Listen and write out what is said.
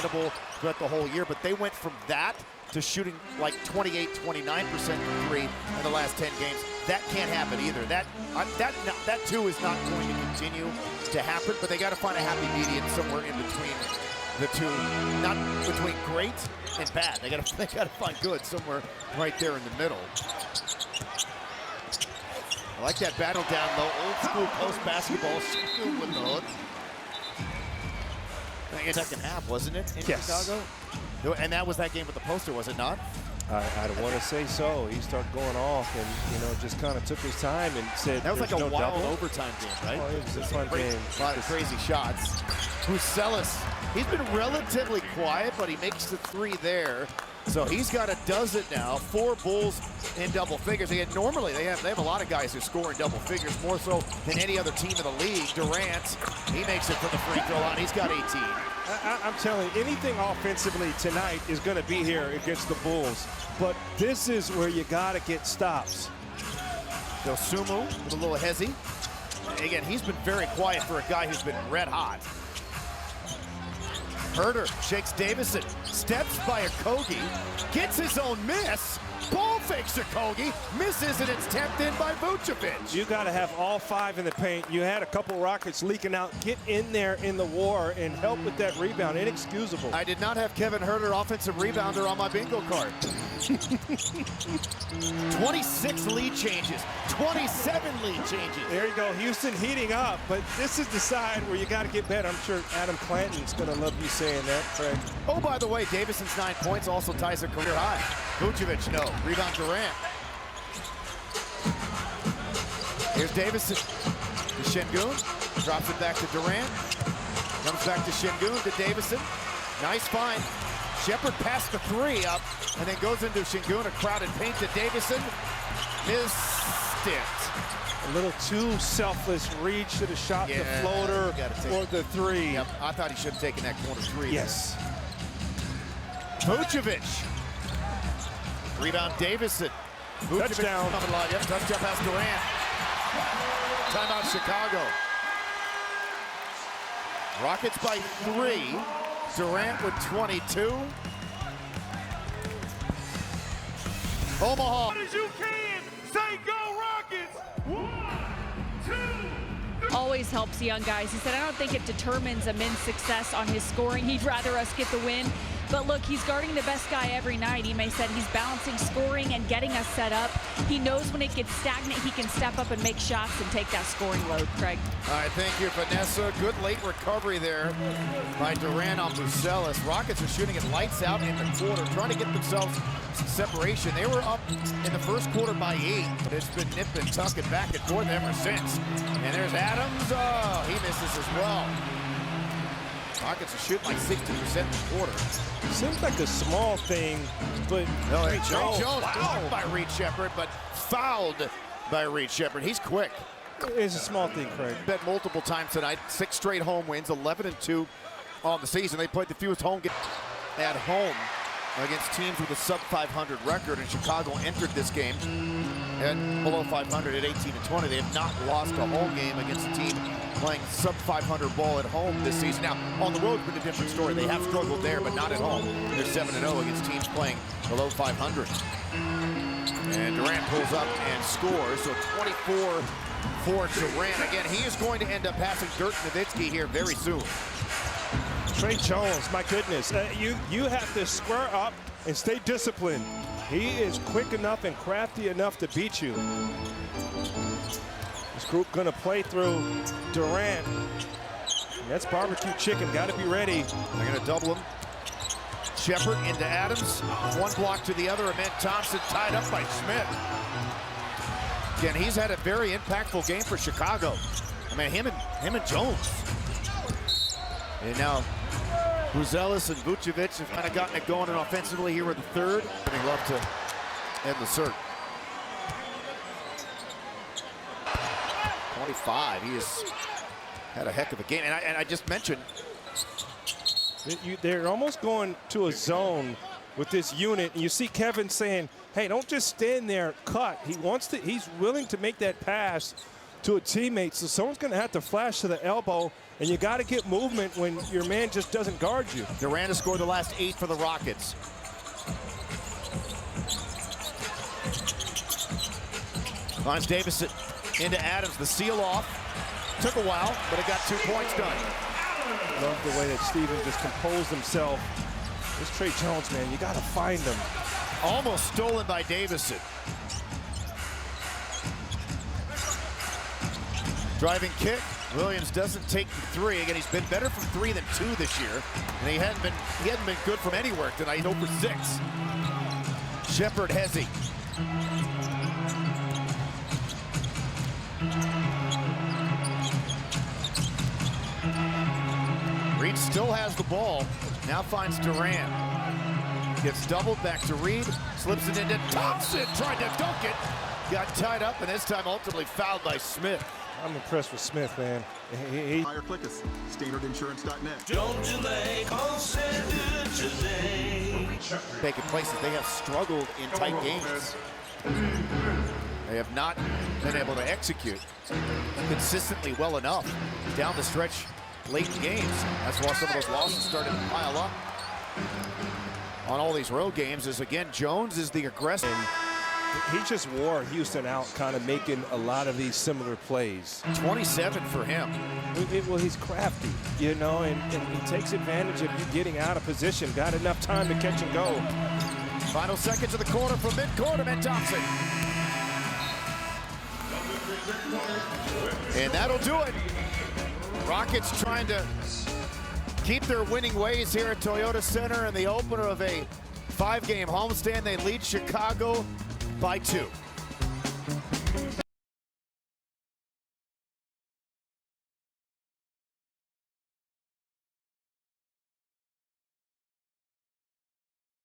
sustainable throughout the whole year, but they went from that to shooting like 28, 29% from three in the last 10 games. That can't happen either. That too is not going to continue to happen, but they got to find a happy medium somewhere in between the two, not between great and bad. They got to find good somewhere right there in the middle. I like that battle down low, old school post basketball, Shingun with the hook. I think second half, wasn't it, in Chicago? And that was that game with the poster, was it not? I don't want to say so. He started going off and, just kind of took his time and said that was like a no wild double overtime game, right? Oh, it was a fun game. A lot of crazy shots. Bucelis, he's been relatively quiet, but he makes the three there. So he's got a dozen now, 4 Bulls in double figures. Again, normally they have a lot of guys who score in double figures, more so than any other team in the league. Durant, he makes it from the free throw line. He's got 18. I'm telling you, anything offensively tonight is going to be here against the Bulls. But this is where you got to get stops. Dosunmu with a little hezzy. Again, he's been very quiet for a guy who's been red hot. Herter shakes Davison, steps by Okogie, gets his own miss, ball fakes Okogie, misses, and it's tapped in by Vucevic. You got to have all 5 in the paint. You had a couple Rockets leaking out. Get in there in the war and help with that rebound. Inexcusable. I did not have Kevin Herter, offensive rebounder, on my bingo card. 26 lead changes, 27 lead changes. There you go, Houston heating up, but this is the side where you got to get better. I'm sure Adam Clanton's going to love you saying that, Craig. Oh, by the way, Davison's 9 points also ties a career high. Vucevic, no. Rebound Durant. Here's Davison to Shingun. Drops it back to Durant. Comes back to Shingun to Davison. Nice find. Shepard passed the 3 up and then goes into Shingun, a crowded paint to Davison. Missed it. A little too selfless reach, should have shot the floater or the 3. Yep, I thought he should have taken that corner 3. Yes. Vucevic. Rebound Davison. Vucevic touchdown. Yep, touchdown pass Durant. Timeout Chicago. Rockets by 3. Durant with 22. Omaha. As you can, say go Rockets. 1, 2. Always helps young guys. He said, I don't think it determines a men's success on his scoring. He'd rather us get the win. But look, he's guarding the best guy every night. Ime said he's balancing scoring and getting us set up. He knows when it gets stagnant, he can step up and make shots and take that scoring load, Craig. All right, thank you, Vanessa. Good late recovery there by Durant on Bucelis. Rockets are shooting it lights out in the quarter, trying to get themselves some separation. They were up in the first quarter by 8, but it's been nip and tuck and back and forth ever since. And there's Adams. Oh, he misses as well. Rockets are shooting like 60% in the quarter. Seems like a small thing, but Trey Jones blocked by Reed Shepard, but fouled by Reed Shepard. He's quick. It's a small thing, Craig. Bet multiple times tonight. 6 straight home wins, 11-2 on the season. They played the fewest home games at home against teams with a sub-500 record, and Chicago entered this game at below 500 at 18-20. They have not lost a home game against a team playing sub-500 ball at home this season. Now, on the road, it's been a different story. They have struggled there, but not at home. They're 7-0 against teams playing below 500. And Durant pulls up and scores, so 24 for Durant. Again, he is going to end up passing Dirk Nowitzki here very soon. Trey Jones, my goodness. You have to square up and stay disciplined. He is quick enough and crafty enough to beat you. This group going to play through Durant. That's barbecue chicken. Got to be ready. They're going to double him. Shepard into Adams. One block to the other. Ahmed Thompson tied up by Smith. Again, he's had a very impactful game for Chicago. I mean, him and Jones. And now Bucelis and Vucevic have kind of gotten it going, and offensively here with the third. I'd love to end the cert. 25. He has had a heck of a game, and I just mentioned they're almost going to a zone with this unit, and you see Kevin saying, "Hey, don't just stand there, cut." He wants to. He's willing to make that pass to a teammate, so someone's going to have to flash to the elbow, and you got to get movement when your man just doesn't guard you. Durant has scored the last 8 for the Rockets. Finds Davis into Adams, the seal off. Took a while, but it got 2 points done. Love the way that Steven just composed himself. This Trey Jones, man, you got to find him. Almost stolen by Davison. Driving kick. Williams doesn't take the 3. Again, he's been better from 3 than 2 this year, and he hadn't been good from anywhere tonight. He's 0 for 6. Shepard Hezzy. Reed still has the ball. Now finds Durant. Gets doubled back to Reed. Slips it into Thompson. Tried to dunk it. Got tied up, and this time ultimately fouled by Smith. I'm impressed with Smith, man. Hire, click us. StandardInsurance.net. Don't delay, call Standard today. Taking places, they have struggled in tight games. They have not been able to execute consistently well enough down the stretch late in games. That's why some of those losses started to pile up on all these road games. Is again, Jones is the aggressive. He just wore Houston out, kind of making a lot of these similar plays. 27 for him. Well, he's crafty, you know, and he takes advantage of you getting out of position. Got enough time to catch and go. Final seconds of the quarter from midcourt, and Thompson. And that'll do it. Rockets trying to keep their winning ways here at Toyota Center in the opener of a 5-game homestand. They lead Chicago by 2.